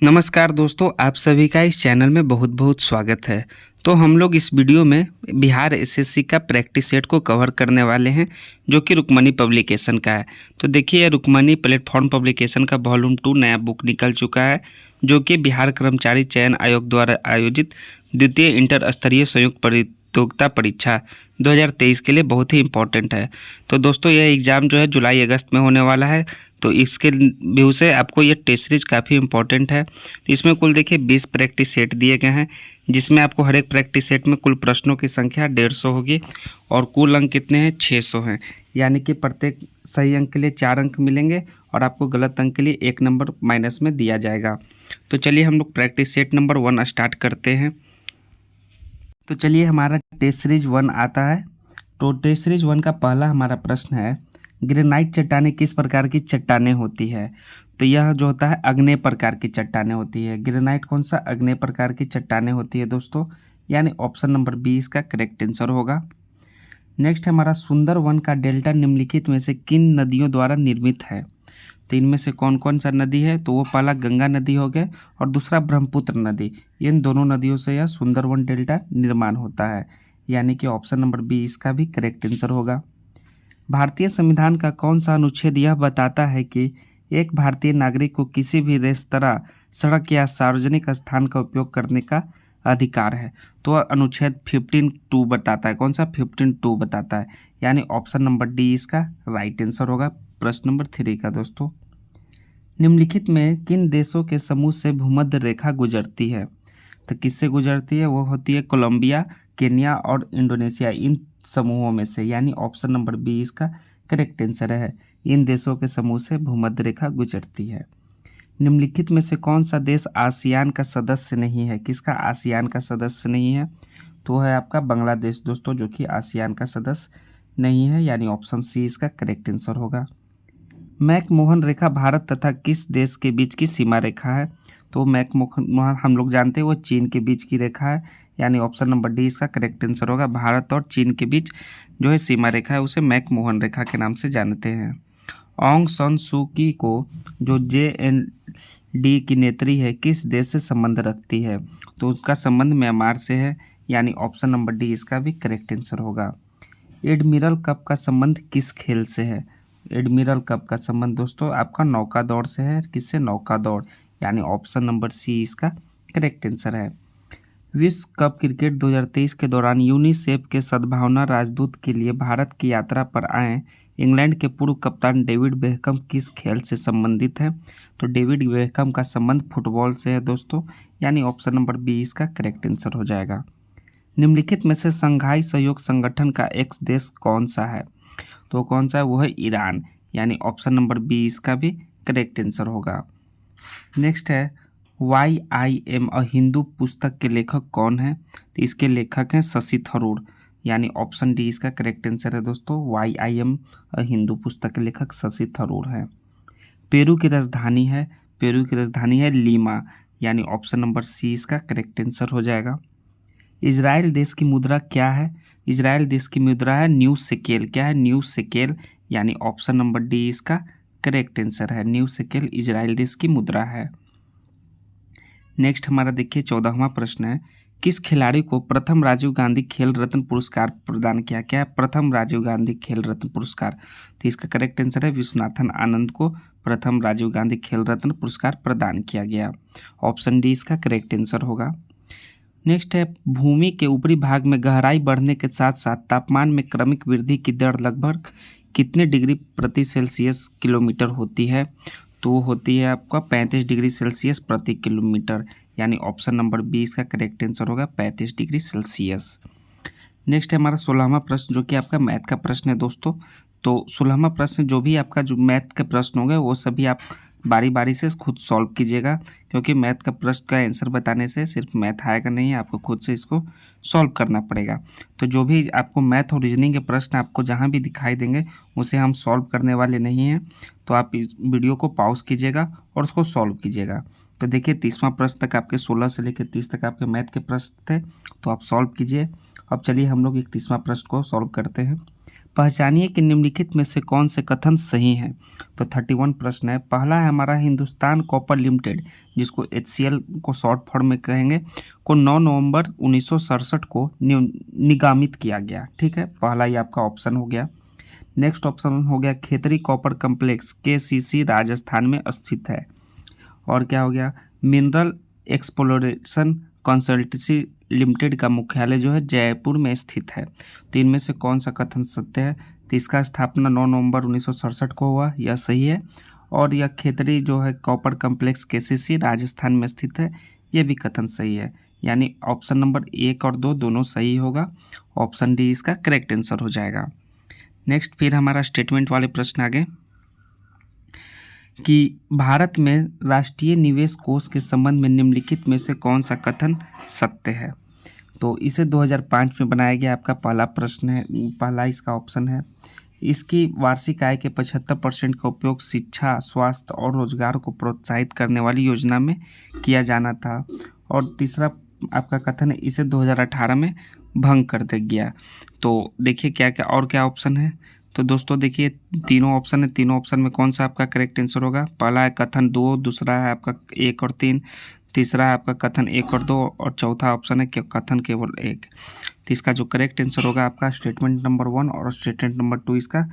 नमस्कार दोस्तों, आप सभी का इस चैनल में बहुत बहुत स्वागत है। तो हम लोग इस वीडियो में बिहार एसएससी का प्रैक्टिस सेट को कवर करने वाले हैं, जो कि रुक्मणी पब्लिकेशन का है। तो देखिए, रुक्मणी प्लेटफॉर्म पब्लिकेशन का वॉल्यूम 2 नया बुक निकल चुका है, जो कि बिहार कर्मचारी चयन आयोग द्वारा आयोजित द्वितीय इंटर स्तरीय संयुक्त प्रतियोगिता परीक्षा 2023 के लिए बहुत ही इम्पोर्टेंट है। तो दोस्तों, यह एग्ज़ाम जो है जुलाई अगस्त में होने वाला है। तो इसके व्यू से आपको ये टेस्ट सीरीज काफ़ी इंपॉर्टेंट है। तो इसमें कुल देखिए 20 प्रैक्टिस सेट दिए गए हैं, जिसमें आपको हर एक प्रैक्टिस सेट में कुल प्रश्नों की संख्या 150 होगी और कुल अंक कितने हैं, 600 हैं। यानी कि प्रत्येक सही अंक के लिए 4 अंक मिलेंगे और आपको गलत अंक के लिए 1 नंबर माइनस में दिया जाएगा। तो चलिए हम लोग प्रैक्टिस सेट नंबर 1 स्टार्ट करते हैं। तो चलिए, हमारा टेस्ट सीरीज 1 आता है। तो टेस्ट सीरीज 1 का पहला हमारा प्रश्न है, ग्रेनाइट चट्टानें किस प्रकार की चट्टानें होती है। तो यह जो होता है अग्नेय प्रकार की चट्टानें होती है। ग्रेनाइट कौन सा अग्नेय प्रकार की चट्टानें होती है दोस्तों, यानी ऑप्शन नंबर बी इसका करेक्ट आंसर होगा। नेक्स्ट हमारा सुंदरवन का डेल्टा निम्नलिखित में से किन नदियों द्वारा निर्मित है। तो इनमें से कौन कौन सा नदी है, तो वो पहला गंगा नदी हो गया और दूसरा ब्रह्मपुत्र नदी। इन दोनों नदियों से यह सुंदरवन डेल्टा निर्माण होता है, यानी कि ऑप्शन नंबर बी इसका भी करेक्ट आंसर होगा। भारतीय संविधान का कौन सा अनुच्छेद यह बताता है कि एक भारतीय नागरिक को किसी भी रेस्तरां, सड़क या सार्वजनिक स्थान का उपयोग करने का अधिकार है। तो अनुच्छेद 15(2) बताता है। कौन सा 15(2) बताता है, यानी ऑप्शन नंबर डी इसका राइट आंसर होगा प्रश्न नंबर 3 का। दोस्तों, निम्नलिखित में किन देशों के समूह से भूमध्य रेखा गुजरती है। तो किससे गुजरती है, वो होती है कोलंबिया, केन्या और इंडोनेशिया। इन समूहों में से, यानी ऑप्शन नंबर बी इसका करेक्ट आंसर है। इन देशों के समूह से भूमध्य रेखा गुजरती है। निम्नलिखित में से कौन सा देश आसियान का सदस्य नहीं है। किसका आसियान का सदस्य नहीं है, तो है आपका बांग्लादेश दोस्तों, जो कि आसियान का सदस्य नहीं है, यानी ऑप्शन सी इसका करेक्ट आंसर होगा। मैकमोहन रेखा भारत तथा किस देश के बीच की सीमा रेखा है। तो मैकमोहन हम लोग जानते हैं वो चीन के बीच की रेखा है, यानी ऑप्शन नंबर डी इसका करेक्ट आंसर होगा। भारत और चीन के बीच जो है सीमा रेखा है, उसे मैकमोहन रेखा के नाम से जानते हैं। ऑन्ग सान सू की को जो JND की नेत्री है, किस देश से संबंध रखती है। तो उसका संबंध म्यांमार से है, यानी ऑप्शन नंबर डी इसका भी करेक्ट आंसर होगा। एडमिरल कप का संबंध किस खेल से है। एडमिरल कप का संबंध दोस्तों आपका नौका दौड़ से है। किससे, नौका दौड़, यानी ऑप्शन नंबर सी इसका करेक्ट आंसर है। विश्व कप क्रिकेट 2023 के दौरान यूनिसेफ के सद्भावना राजदूत के लिए भारत की यात्रा पर आए इंग्लैंड के पूर्व कप्तान डेविड बेकहम किस खेल से संबंधित है। तो डेविड बेकहम का संबंध फुटबॉल से है दोस्तों, यानी ऑप्शन नंबर बी इसका करेक्ट आंसर हो जाएगा। निम्नलिखित में से संघाई सहयोग संगठन का एक देश कौन सा है। तो कौन सा है, वो है ईरान, यानी ऑप्शन नंबर बी इसका भी करेक्ट आंसर होगा। नेक्स्ट है YIM अ हिंदू पुस्तक के लेखक कौन है। तो इसके लेखक हैं शशि थरूर, यानी ऑप्शन डी इसका करेक्ट आंसर है दोस्तों। YIM अ हिंदू पुस्तक के लेखक शशि थरूर हैं। पेरू की राजधानी है, पेरू की राजधानी है लीमा, यानी ऑप्शन नंबर सी इसका करेक्ट आंसर हो जाएगा। इजराइल देश की मुद्रा क्या है। इजराइल देश की मुद्रा है न्यू शेकेल। क्या है, न्यू शेकेल, यानी ऑप्शन नंबर डी इसका करेक्ट आंसर है। न्यू शेकेल इजराइल देश की मुद्रा है। नेक्स्ट हमारा देखिए 14वां प्रश्न है, किस खिलाड़ी को प्रथम राजीव गांधी खेल रत्न पुरस्कार प्रदान किया। क्या है, प्रथम राजीव गांधी खेल रत्न पुरस्कार। तो इसका करेक्ट आंसर है विश्वनाथन आनंद को प्रथम राजीव गांधी खेल रत्न पुरस्कार प्रदान किया गया। ऑप्शन डी इसका करेक्ट आंसर होगा। नेक्स्ट है, भूमि के ऊपरी भाग में गहराई बढ़ने के साथ साथ तापमान में क्रमिक वृद्धि की दर लगभग कितने डिग्री प्रति सेल्सियस किलोमीटर होती है। तो होती है आपका 35 डिग्री सेल्सियस प्रति किलोमीटर, यानी ऑप्शन नंबर बी इसका करेक्ट आंसर होगा 35 डिग्री सेल्सियस। नेक्स्ट है हमारा 16वां प्रश्न, जो कि आपका मैथ का प्रश्न है दोस्तों। तो 16वां प्रश्न जो भी आपका जो मैथ के प्रश्न होंगे वो सभी आप बारी बारी से खुद सॉल्व कीजिएगा, क्योंकि मैथ का प्रश्न का आंसर बताने से सिर्फ मैथ आएगा नहीं है, आपको खुद से इसको सॉल्व करना पड़ेगा। तो जो भी आपको मैथ और रीजनिंग के प्रश्न आपको जहाँ भी दिखाई देंगे उसे हम सॉल्व करने वाले नहीं हैं। तो आप इस वीडियो को पॉज कीजिएगा और उसको सॉल्व कीजिएगा। तो देखिए 30वां प्रश्न तक आपके 16 से लेकर 30 तक आपके मैथ के प्रश्न थे, तो आप सॉल्व कीजिए। अब चलिए हम लोग 31वां प्रश्न को सॉल्व करते हैं। पहचानिए कि निम्नलिखित में से कौन से कथन सही हैं। तो 31 प्रश्न है। पहला है हमारा हिंदुस्तान कॉपर लिमिटेड, जिसको HCL को शॉर्ट फॉर्म में कहेंगे, को 9 नवंबर 1967 को निगमित किया गया। ठीक है, पहला ये आपका ऑप्शन हो गया। नेक्स्ट ऑप्शन हो गया Khetri copper complex KCC Rajasthan में स्थित है। और क्या हो गया, मिनरल एक्सप्लोरेशन कंसल्टेंसी लिमिटेड का मुख्यालय जो है जयपुर में स्थित है। तो इनमें से कौन सा कथन सत्य है। तो इसका स्थापना 9 नवंबर 1967 को हुआ, यह सही है। और यह खेतरी जो है कॉपर कम्प्लेक्स KCC राजस्थान में स्थित है, ये भी कथन सही है। यानी ऑप्शन नंबर 1 और 2 दोनों सही होगा। ऑप्शन डी इसका करेक्ट आंसर हो जाएगा। नेक्स्ट फिर हमारा स्टेटमेंट वाले प्रश्न आगे कि भारत में राष्ट्रीय निवेश कोष के संबंध में निम्नलिखित में से कौन सा कथन सत्य है। तो इसे 2005 में बनाया गया, आपका पहला प्रश्न है, पहला इसका ऑप्शन है। इसकी वार्षिक आय के 75% का उपयोग शिक्षा, स्वास्थ्य और रोजगार को प्रोत्साहित करने वाली योजना में किया जाना था। और तीसरा आपका कथन है इसे 2018 में भंग कर दिया गया। तो देखिए क्या क्या और क्या ऑप्शन है। तो दोस्तों देखिए तीनों ऑप्शन है, तीनों ऑप्शन में कौन सा आपका करेक्ट आंसर होगा। पहला है कथन 2, दूसरा है आपका 1 और 3, तीसरा है आपका कथन 1 और 2 और चौथा ऑप्शन है कथन केवल 1। तो इसका जो करेक्ट आंसर होगा आपका स्टेटमेंट नंबर 1 और स्टेटमेंट नंबर 2 इसका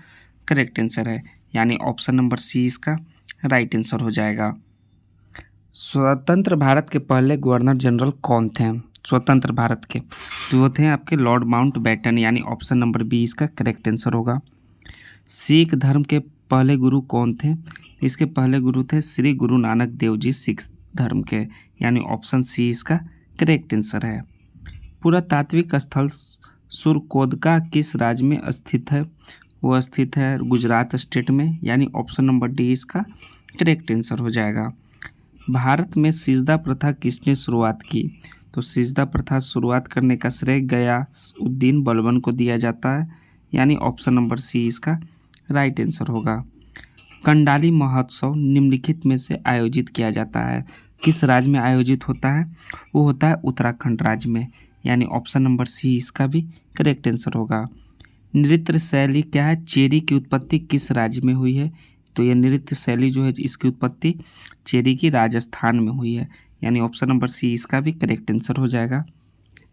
करेक्ट आंसर है। यानी ऑप्शन नंबर सी इसका राइट आंसर हो जाएगा। स्वतंत्र भारत के पहले गवर्नर जनरल कौन थे। स्वतंत्र भारत के तो वो थे आपके लॉर्ड माउंटबेटन, यानी ऑप्शन नंबर बी इसका करेक्ट आंसर होगा। सिख धर्म के पहले गुरु कौन थे। इसके पहले गुरु थे श्री गुरु नानक देव जी सिख धर्म के, यानी ऑप्शन सी इसका करेक्ट आंसर है। पुरातात्विक स्थल सुरकोदका किस राज्य में स्थित है। वो स्थित है गुजरात स्टेट में, यानी ऑप्शन नंबर डी इसका करेक्ट आंसर हो जाएगा। भारत में सिजदा प्रथा किसने शुरुआत की। तो सिजदा प्रथा शुरुआत करने का श्रेय गयासउद्दीन बलबन को दिया जाता है, यानी ऑप्शन नंबर सी इसका राइट आंसर होगा। कंडाली महोत्सव निम्नलिखित में से आयोजित किया जाता है, किस राज्य में आयोजित होता है। वो होता है उत्तराखंड राज्य में, यानी ऑप्शन नंबर सी इसका भी करेक्ट आंसर होगा। नृत्य शैली क्या है, चेरी की उत्पत्ति किस राज्य में हुई है। तो यह नृत्य शैली जो है इसकी उत्पत्ति चेरी की राजस्थान में हुई है, यानी ऑप्शन नंबर सी इसका भी करेक्ट आंसर हो जाएगा।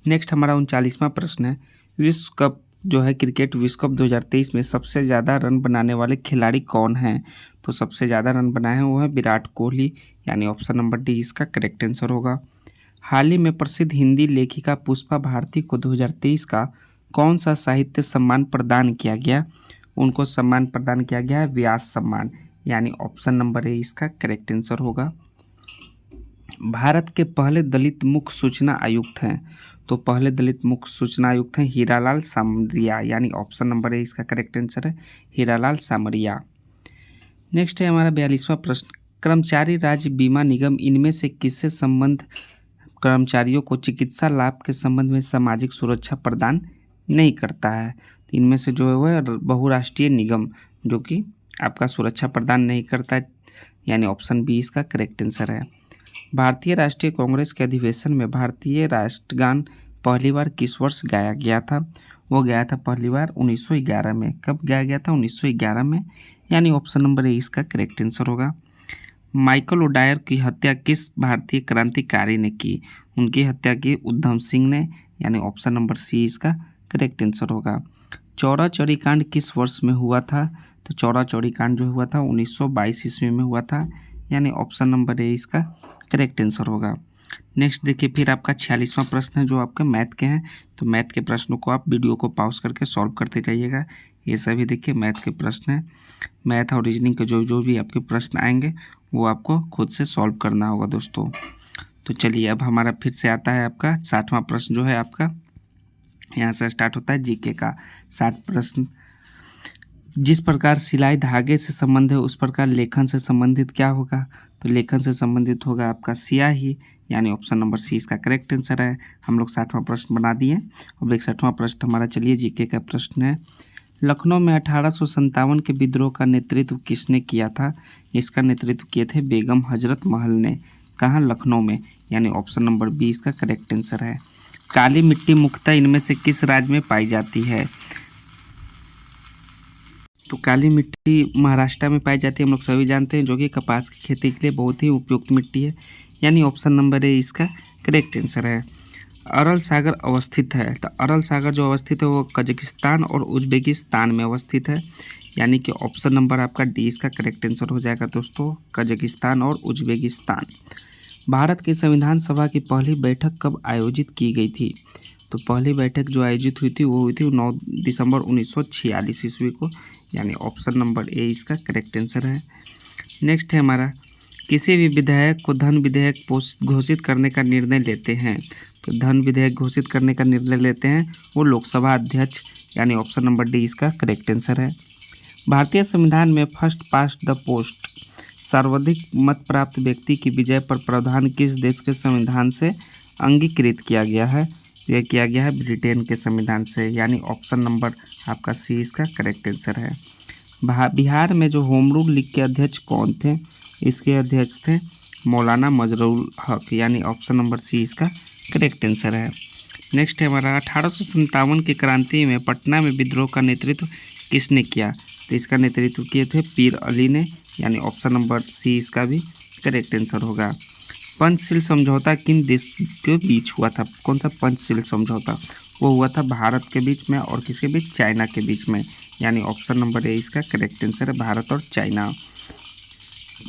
नेक्स्ट हमारा 39वां प्रश्न है। विश्व कप जो है क्रिकेट विश्व कप 2023 में सबसे ज़्यादा रन बनाने वाले खिलाड़ी कौन हैं। तो सबसे ज़्यादा रन बनाए हैं वो है विराट कोहली, यानी ऑप्शन नंबर डी इसका करेक्ट आंसर होगा। हाल ही में प्रसिद्ध हिंदी लेखिका पुष्पा भारती को 2023 का कौन सा साहित्य सम्मान प्रदान किया गया। उनको सम्मान प्रदान किया गया है व्यास सम्मान, यानी ऑप्शन नंबर ए इसका करेक्ट आंसर होगा। भारत के पहले दलित मुख्य सूचना आयुक्त हैं। तो पहले दलित मुख्य सूचना आयुक्त हैं हीरालाल सामरिया, यानी ऑप्शन नंबर ए इसका करेक्ट आंसर है हीरालाल सामरिया। नेक्स्ट है हमारा 42वां प्रश्न। कर्मचारी राज्य बीमा निगम इनमें से किससे संबंध कर्मचारियों को चिकित्सा लाभ के संबंध में सामाजिक सुरक्षा प्रदान नहीं करता है। तो इनमें से जो है वह बहुराष्ट्रीय निगम जो कि आपका सुरक्षा प्रदान नहीं करता है, यानी ऑप्शन बी इसका करेक्ट आंसर है। भारतीय राष्ट्रीय कांग्रेस के अधिवेशन में भारतीय राष्ट्रगान पहली बार किस वर्ष गाया गया था। वो गया था पहली बार 1911 में। कब गाया गया था 1911 में, यानी ऑप्शन नंबर ए इसका करेक्ट आंसर होगा। माइकल ओडायर की हत्या किस भारतीय क्रांतिकारी ने की। उनकी हत्या की उधम सिंह ने, यानी ऑप्शन नंबर सी इसका करेक्ट आंसर होगा। चौरा चौरी कांड किस वर्ष में हुआ था। तो चौरा चौरी कांड जो हुआ था 1922 ईस्वी में हुआ था, यानी ऑप्शन नंबर ए इसका करेक्ट आंसर होगा। नेक्स्ट देखिए फिर आपका 46वां प्रश्न है जो आपके मैथ के हैं। तो मैथ के प्रश्नों को आप वीडियो को पॉज करके सॉल्व करते जाइएगा। ये सभी देखिए मैथ के प्रश्न हैं। मैथ और रीजनिंग के जो भी आपके प्रश्न आएंगे वो आपको खुद से सॉल्व करना होगा दोस्तों। तो चलिए अब हमारा फिर से आता है आपका 60वां प्रश्न जो है आपका यहाँ से स्टार्ट होता है जीके का 60 प्रश्न। जिस प्रकार सिलाई धागे से संबंध है उस प्रकार लेखन से संबंधित क्या होगा। तो लेखन से संबंधित होगा आपका स्याही, यानी ऑप्शन नंबर सी इसका करेक्ट आंसर है। हम लोग 60वां प्रश्न बना दिए। अब 61वां प्रश्न हमारा चलिए जीके का प्रश्न है। लखनऊ में 1857 के विद्रोह का नेतृत्व किसने किया था। इसका नेतृत्व किए थे बेगम हजरत महल ने। कहाँ, लखनऊ में, यानी ऑप्शन नंबर बी इसका करेक्ट आंसर है। काली मिट्टी मुख्यतः इनमें से किस राज्य में पाई जाती है। तो काली मिट्टी महाराष्ट्र में पाई जाती है, हम लोग सभी जानते हैं, जो कि कपास की खेती के लिए बहुत ही उपयुक्त मिट्टी है, यानी ऑप्शन नंबर ए इसका करेक्ट आंसर है। अरल सागर अवस्थित है, तो अरल सागर जो अवस्थित है वो कजाकिस्तान और उज्बेकिस्तान में अवस्थित है, यानी कि ऑप्शन नंबर आपका डी इसका करेक्ट आंसर हो जाएगा दोस्तों, कजाकिस्तान और उज्बेकिस्तान। भारत की संविधान सभा की पहली बैठक कब आयोजित की गई थी? तो पहली बैठक जो आयोजित हुई थी वो हुई थी 9 दिसंबर 1946 ईस्वी को, यानी ऑप्शन नंबर ए इसका करेक्ट आंसर है। नेक्स्ट है हमारा, किसी भी विधेयक को धन विधेयक घोषित करने का निर्णय लेते हैं, तो धन विधेयक घोषित करने का निर्णय लेते हैं वो लोकसभा अध्यक्ष, यानी ऑप्शन नंबर डी इसका करेक्ट आंसर है। भारतीय संविधान में फर्स्ट पास्ट द पोस्ट सर्वाधिक मत प्राप्त व्यक्ति की विजय पर प्रावधान किस देश के संविधान से अंगीकृत किया गया है? यह किया गया है ब्रिटेन के संविधान से, यानी ऑप्शन नंबर आपका सी इसका करेक्ट आंसर है। बिहार में जो होम रूल लीग के अध्यक्ष कौन थे? इसके अध्यक्ष थे मौलाना मजरूल हक, यानी ऑप्शन नंबर सी इसका करेक्ट आंसर है। नेक्स्ट है हमारा, 1857 की क्रांति में पटना में विद्रोह का नेतृत्व किसने किया? तो इसका नेतृत्व किए थे पीर अली ने, यानी ऑप्शन नंबर सी इसका भी करेक्ट आंसर होगा। पंचशील समझौता किन देश के बीच हुआ था? कौन सा पंचशील समझौता? वो हुआ था भारत के बीच में और किसके बीच? चाइना के बीच में, यानी ऑप्शन नंबर ए इसका करेक्ट आंसर है, भारत और चाइना।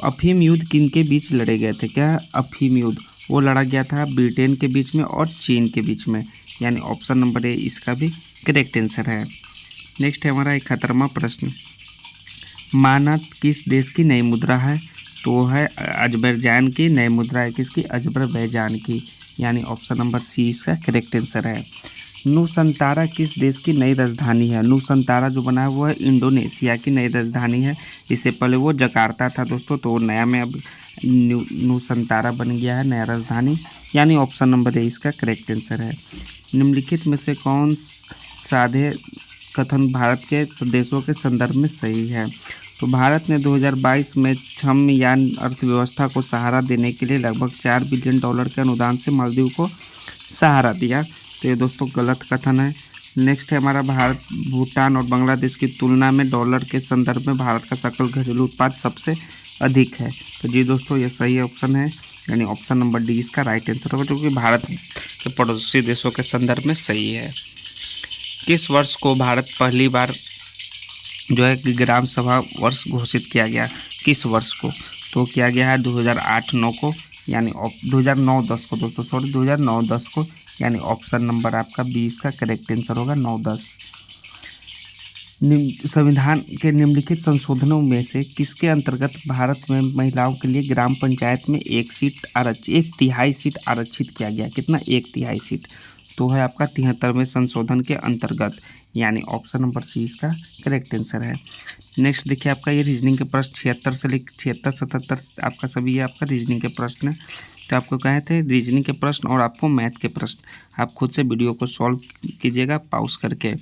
अफीम युद्ध किन के बीच लड़े गए थे? क्या अफीम युद्ध? वो लड़ा गया था ब्रिटेन के बीच में और चीन के बीच में, यानी ऑप्शन नंबर ए इसका भी करेक्ट आंसर है। नेक्स्ट है हमारा एक खतरनामा प्रश्न, मानद किस देश की नई मुद्रा है? तो वो है अजरबैजान की नई मुद्रा है, किसकी? अजरबैजान की, यानी ऑप्शन नंबर सी इसका करेक्ट आंसर है। नूसंतारा किस देश की नई राजधानी है? नूसंतारा जो बना है वो है इंडोनेशिया की नई राजधानी है, इससे पहले वो जकार्ता था दोस्तों, तो वो नया में अब नूसंतारा बन गया है नया राजधानी, यानी ऑप्शन नंबर ए इसका करेक्ट आंसर है। निम्नलिखित में से कौन साधे कथन भारत के देशों के संदर्भ में सही है? तो भारत ने 2022 में क्षमयान अर्थव्यवस्था को सहारा देने के लिए लगभग $4 बिलियन के अनुदान से मालदीव को सहारा दिया, तो ये दोस्तों गलत कथन है। नेक्स्ट है हमारा, भारत भूटान और बांग्लादेश की तुलना में डॉलर के संदर्भ में भारत का सकल घरेलू उत्पाद सबसे अधिक है, तो जी दोस्तों ये सही ऑप्शन है, यानी ऑप्शन नंबर डी इसका राइट आंसर होगा, जो कि भारत के पड़ोसी देशों के संदर्भ में सही है। किस वर्ष को भारत पहली बार जो है कि ग्राम सभा वर्ष घोषित किया गया? किस वर्ष को? तो किया गया है 2008-9 को, यानी 2009-10 को दोस्तों, सॉरी 2009-10 को, यानी ऑप्शन नंबर आपका 20 का करेक्ट आंसर होगा 9-10। संविधान के निम्नलिखित संशोधनों में से किसके अंतर्गत भारत में महिलाओं के लिए ग्राम पंचायत में एक तिहाई सीट आरक्षित किया गया? कितना? 1/3 सीट, तो है आपका 73वें संशोधन के अंतर्गत, यानी ऑप्शन नंबर सी इसका करेक्ट आंसर है। नेक्स्ट देखिए आपका ये रीजनिंग के प्रश्न 76 से लेकर 76-77 आपका सभी ये आपका रीजनिंग के प्रश्न है, तो आपको कहे थे रीजनिंग के प्रश्न और आपको मैथ के प्रश्न, आप खुद से वीडियो को सॉल्व कीजिएगा पॉज करके,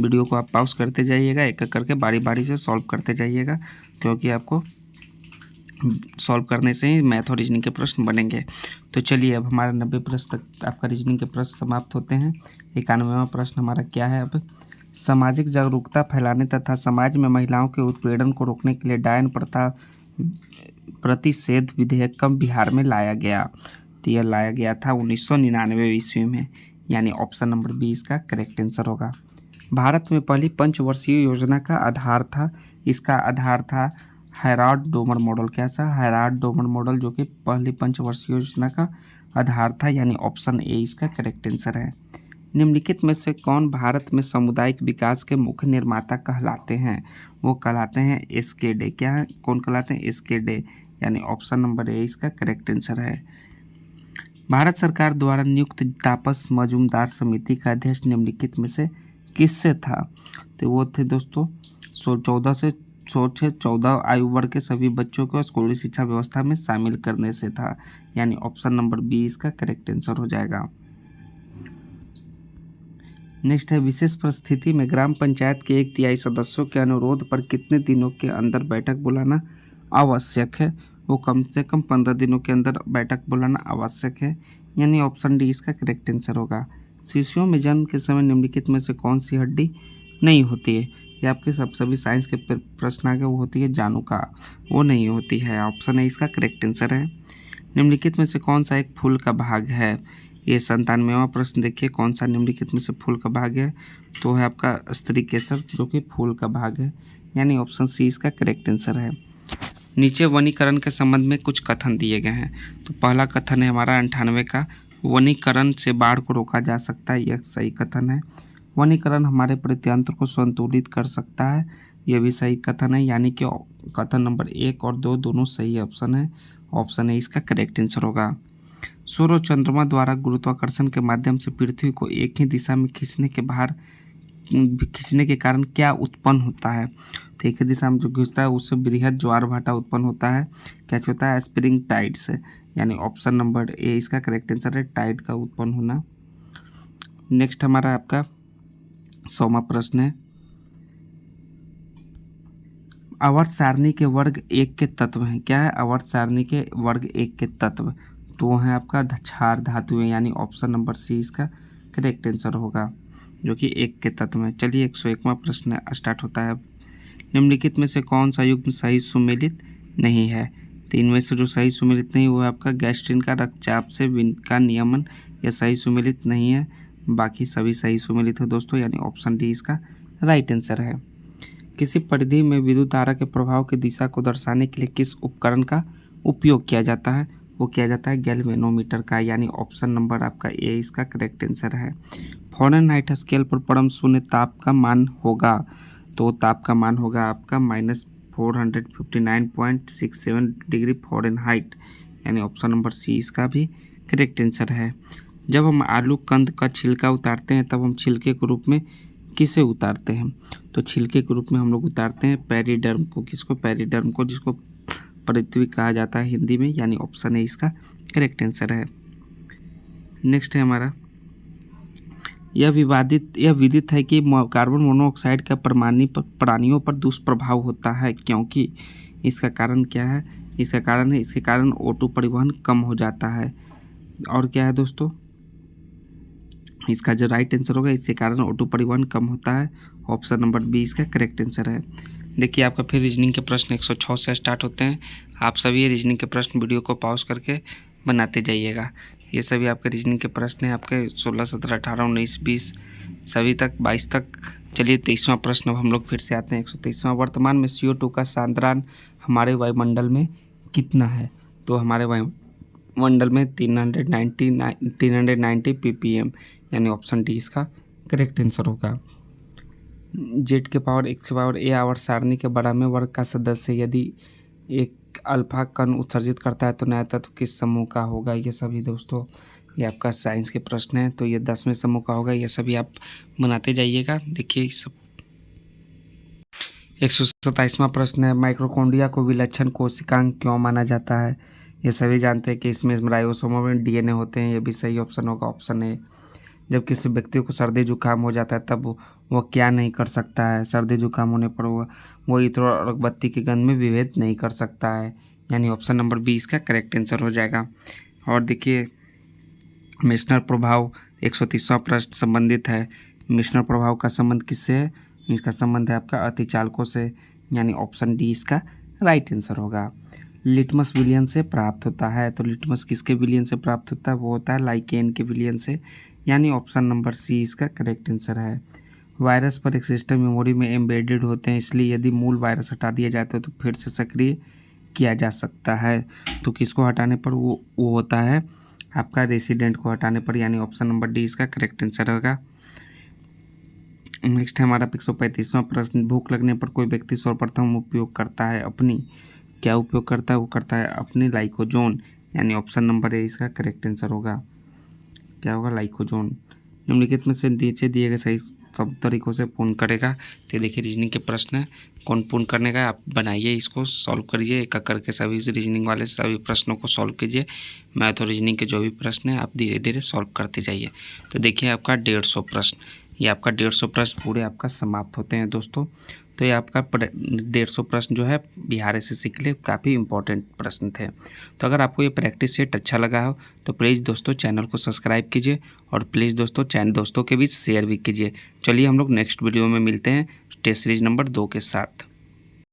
वीडियो को आप पॉज करते जाइएगा, एक एक करके बारी बारी से सॉल्व करते जाइएगा, क्योंकि आपको सॉल्व करने से ही मैथ और रीजनिंग के प्रश्न बनेंगे। तो चलिए अब हमारा 90 प्रश्न तक आपका रीजनिंग के प्रश्न समाप्त होते हैं। 91वां प्रश्न हमारा क्या है? अब सामाजिक जागरूकता फैलाने तथा समाज में महिलाओं के उत्पीड़न को रोकने के लिए डायन प्रथा प्रतिषेध विधेयक कब बिहार में लाया गया? तो यह लाया गया था 1999 ईस्वी में, यानी ऑप्शन नंबर बी इसका करेक्ट आंसर होगा। भारत में पहली पंचवर्षीय योजना का आधार था, इसका आधार था हैराल्ड डोमर मॉडल। क्या था? हैराल्ड डोमर मॉडल, जो कि पहली पंचवर्षीय योजना का आधार था, यानी ऑप्शन ए इसका करेक्ट आंसर है। निम्नलिखित में से कौन भारत में सामुदायिक विकास के मुख्य निर्माता कहलाते हैं? वो कहलाते हैं एसके डे। क्या है? कौन कहलाते हैं? एसके डे, यानी ऑप्शन नंबर ए इसका करेक्ट आंसर है। भारत सरकार द्वारा नियुक्त तापस मजूमदार समिति का अध्यक्ष निम्नलिखित में से किससे था? तो वो थे दोस्तों 14 से 14 आयु वर्ग के सभी बच्चों को स्कूली शिक्षा व्यवस्था में शामिल करने से था, यानी ऑप्शन नंबर बी इसका करेक्ट आंसर हो जाएगा। नेक्स्ट है, विशेष परिस्थिति में ग्राम पंचायत के 1/3 सदस्यों के अनुरोध पर कितने दिनों के अंदर बैठक बुलाना आवश्यक है? वो कम से कम 15 दिनों के अंदर बैठक बुलाना आवश्यक है, यानी ऑप्शन डी इसका करेक्ट आंसर होगा। शिशुओं में जन्म के समय निम्नलिखित में से कौन सी हड्डी नहीं होती है? ये आपके सभी साइंस के प्रश्न आ गए, वो होती है जानुका, वो नहीं होती है। ऑप्शन है इसका करेक्ट आंसर है। निम्नलिखित में से कौन सा एक फूल का भाग है? ये 97वां प्रश्न देखिए, कौन सा निम्नलिखित में से फूल का भाग है? तो है आपका स्त्री केसर, जो कि फूल का भाग है, यानी ऑप्शन सी इसका करेक्ट आंसर है। नीचे वनीकरण के संबंध में कुछ कथन दिए गए हैं। तो पहला कथन है हमारा 98 का, वनीकरण से बाढ़ को रोका जा सकता है, यह सही कथन है। वनीकरण हमारे प्रत्यंत्र को संतुलित कर सकता है, यह भी सही कथन है, यानी कि कथन नंबर 1 और 2 दोनों सही ऑप्शन है। ऑप्शन है इसका करेक्ट आंसर होगा। सूर्य और चंद्रमा द्वारा गुरुत्वाकर्षण के माध्यम से पृथ्वी को एक ही दिशा में खींचने के कारण क्या उत्पन्न होता है? तो एक ही दिशा में जो खींचता है उससे बृहद ज्वार भाटा उत्पन्न होता है। क्या होता है? स्प्रिंग टाइड से, यानी ऑप्शन नंबर ए इसका करेक्ट आंसर है, टाइड का उत्पन्न होना। नेक्स्ट हमारा आपका 100वां प्रश्न है, आवर्त सारणी के वर्ग 1 के तत्व हैं। क्या है आवर्त सारणी के वर्ग 1 के तत्व? तो है आपका क्षार धातु है, यानी ऑप्शन नंबर सी इसका करेक्ट आंसर होगा, जो कि 1 के तत्व है। चलिए 101वां प्रश्न स्टार्ट होता है। निम्नलिखित में से कौन सा युग्म सही सुमेलित नहीं है? तो इनमें से जो सही सुमेलित नहीं वो है आपका गैस्ट्रिन का रक्तचाप से विन का नियमन, यह सही सुमेलित नहीं है। बाकी सभी सही सुमेलित है दोस्तों, यानी ऑप्शन डी इसका राइट आंसर है। किसी परिधि में विद्युत धारा के प्रभाव की दिशा को दर्शाने के लिए किस उपकरण का उपयोग किया जाता है? वो किया जाता है गैल्वेनोमीटर का, यानी ऑप्शन नंबर आपका ए इसका करेक्ट आंसर है। फ़ारेनहाइट स्केल पर परम शून्य ताप का मान होगा, तो ताप का मान होगा आपका -459.67 डिग्री फ़ारेनहाइट, यानी ऑप्शन नंबर सी इसका भी करेक्ट आंसर है। जब हम आलू कंद का छिलका उतारते हैं तब हम छिलके के रूप में किसे उतारते हैं? तो छिलके के रूप में हम लोग उतारते हैं पेरिडर्म को। किसको? पेरिडर्म को, जिसको पृथ्वी कहा जाता है हिंदी में, यानी ऑप्शन है इसका करेक्ट आंसर है। नेक्स्ट है हमारा, यह विदित है कि कार्बन मोनोऑक्साइड का प्राणियों पर दुष्प्रभाव होता है, क्योंकि इसका कारण क्या है? इसका कारण है, इसके कारण O2 परिवहन कम हो जाता है। और क्या है दोस्तों? इसका जो राइट आंसर होगा, इसके कारण O2 परिवहन कम होता है, ऑप्शन नंबर बी इसका करेक्ट आंसर है। देखिए आपका फिर रीजनिंग के प्रश्न 106 से स्टार्ट होते हैं। आप सभी रीजनिंग के प्रश्न वीडियो को पॉज करके बनाते जाइएगा। ये सभी आपके रीजनिंग के प्रश्न हैं, आपके 16, 17, 18, 19, 20 सभी तक 22 तक। चलिए 23वां प्रश्न अब हम लोग फिर से आते हैं। 123वां, वर्तमान में CO2 का सांद्रण हमारे वायुमंडल में कितना है? तो हमारे वायुमंडल में 390 ppm, यानी ऑप्शन डी इसका करेक्ट आंसर होगा। जेड के पावर x के पावर a आवर्त सारणी के बारहवें वर्ग का सदस्य यदि एक अल्फा कण उत्सर्जित करता है तो नया तत्व किस समूह का होगा? ये सभी दोस्तों ये आपका साइंस के प्रश्न है, तो ये 10वें समूह का होगा। ये सभी आप बनाते जाइएगा। देखिए सब 127वां प्रश्न है, माइक्रोकोंडिया को विलक्षण कोशिकांग क्यों माना जाता है? ये सभी जानते हैं कि इसमें राइबोसोमों में DNA होते हैं, ये भी सही ऑप्शन होगा, ऑप्शन है। जब किसी व्यक्ति को सर्दी जुकाम हो जाता है तब वो क्या नहीं कर सकता है? सर्दी जुकाम होने पर वो इत्र और अगरबत्ती की गंध में विभेद नहीं कर सकता है, यानी ऑप्शन नंबर बी इसका करेक्ट आंसर हो जाएगा। और देखिए मिश्रण प्रभाव 130वां प्रश्न संबंधित है। मिश्रण प्रभाव का संबंध किससे है? इसका संबंध है आपका अतिचालकों से, यानी ऑप्शन डी इसका राइट आंसर होगा। लिटमस विलयन से प्राप्त होता है, तो लिटमस किसके विलयन से प्राप्त होता है? वो होता है लाइकेन के विलयन से, यानी ऑप्शन नंबर सी इसका करेक्ट आंसर है। वायरस पर एक सिस्टम मेमोरी में एम्बेडेड होते हैं, इसलिए यदि मूल वायरस हटा दिया जाता है तो फिर से सक्रिय किया जा सकता है। तो किसको हटाने पर? वो होता है आपका रेसिडेंट को हटाने पर, यानी ऑप्शन नंबर डी इसका करेक्ट आंसर होगा। नेक्स्ट है हमारा 135वां प्रश्न, भूख लगने पर कोई व्यक्ति सर्वप्रथम उपयोग करता है अपनी, क्या उपयोग करता है? वो करता है अपनी लाइकोजोन, यानी ऑप्शन नंबर ए इसका करेक्ट आंसर होगा। क्या होगा? लाइकोजोन। निम्नलिखित में से नीचे दिए गए सही सब तरीकों से पूर्ण करेगा। तो देखिए रीजनिंग के प्रश्न है, कौन पूर्ण करने का? आप बनाइए, इसको सॉल्व करिए, एक एक करके सभी रीजनिंग वाले सभी प्रश्नों को सॉल्व कीजिए। मैथ और रीजनिंग के जो भी प्रश्न हैं आप धीरे धीरे सॉल्व करते जाइए। तो देखिए आपका 150 प्रश्न, ये आपका 150 प्रश्न पूरे आपका समाप्त होते हैं दोस्तों। तो ये आपका 150 प्रश्न जो है बिहार एसएससी के लिए काफ़ी इंपॉर्टेंट प्रश्न थे। तो अगर आपको ये प्रैक्टिस सेट अच्छा लगा हो तो प्लीज़ दोस्तों चैनल को सब्सक्राइब कीजिए और प्लीज़ दोस्तों दोस्तों के बीच शेयर भी कीजिए। चलिए हम लोग नेक्स्ट वीडियो में मिलते हैं टेस्ट सीरीज नंबर 2 के साथ।